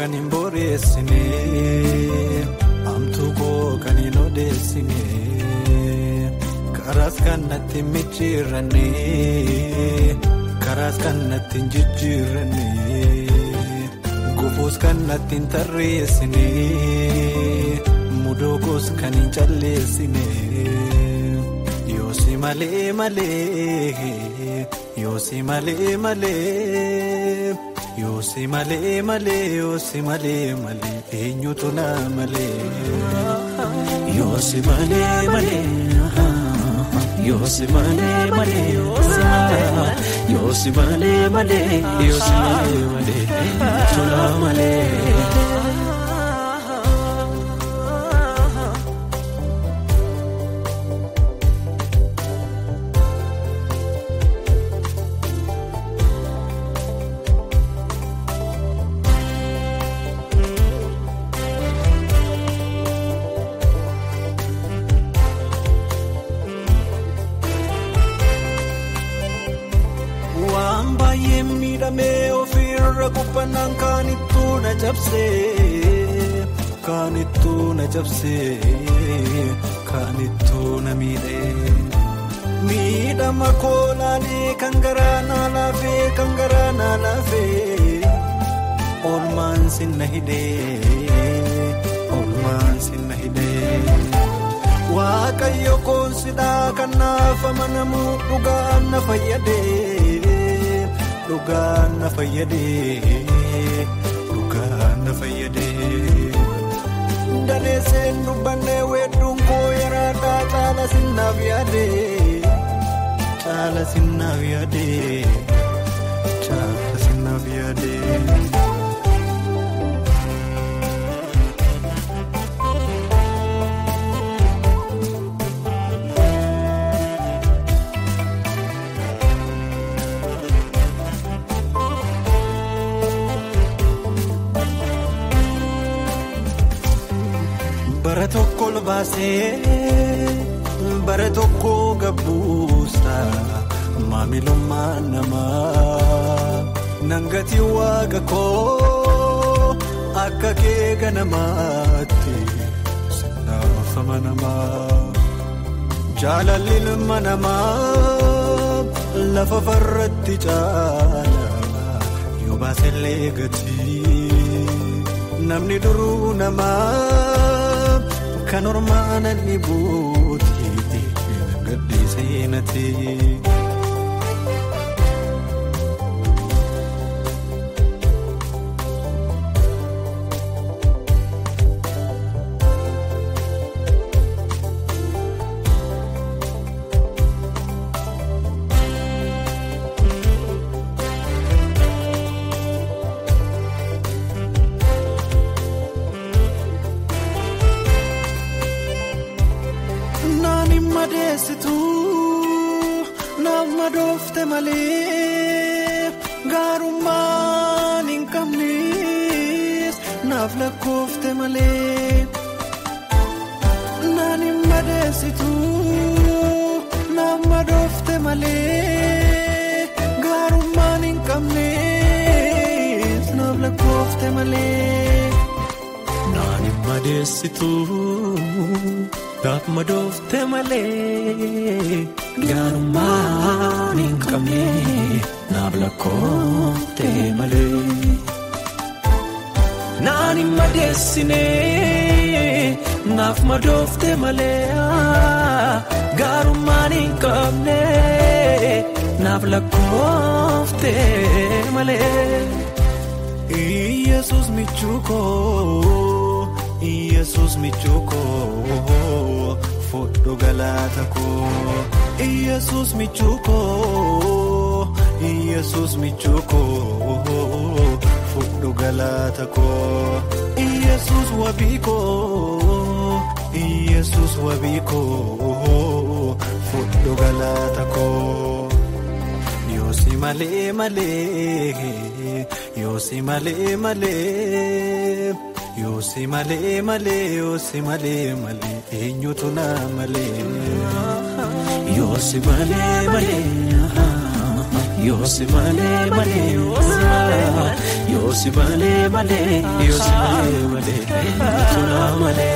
Kan hin boreessine amtuu koo kan hin odeessine karaas kan natti hin micciirranne karaas kan natti hin jijjiirranne gufuus kan natti hin tarreessine mudookoos kan hin calleessine yoosi malee malee yoosi malee malee. Yoosi malee malee yoosi malee malee eenyutu na malee. Yoosi malee malee yoosi malee malee yoosi malee malee yoosi malee malee eenyutu na malee. Kubbannaan kaanittuu na cabsee kaanittuu na miidhama koolaalee kan garaa na laafee oolmaan sinna hidhee waaqayyo koonsidhaa kan naaf amanamu dhugaan na fayyadee daleesseen dubbannee weedduun koo yaraadhaa caala sinnaaf yaadee. Bara tokko baasee bara tokko gabbuusa maamilummaa namaa nangati waaqa koo akka kee ganamaatti sinaaf amanamaa jaalalli ilma namaa lafa farratti caala yoo baasellee gatii namni duruu namaa. Kan ormaana ni buutii gadhiisee nati. Naaf madoofte malee gaarummaan hin qabnes naaf lakkoofte malee naan hin madeessitu naaf madoofte malee gaarummaan hin qabnes naaf lakkoofte malee naan hin madeessitu. Naaf madoofte malee gaarummaan hin qabne naaf lakkoofte malee naan hin madeessine naaf madoofte malee gaarummaan hin qabne naaf lakkoofte malee. Yesus michuuko foddo galata ko Yesus michuuko foddo galata galata koo Yesus wabiko Yesus wabiko fudhu galata koo Yosi male male Yosi male male Yosi male male Yosi male male eenyutu na male Yosi male male Yosi male male Yosi male male Yosi male male eenyutu na male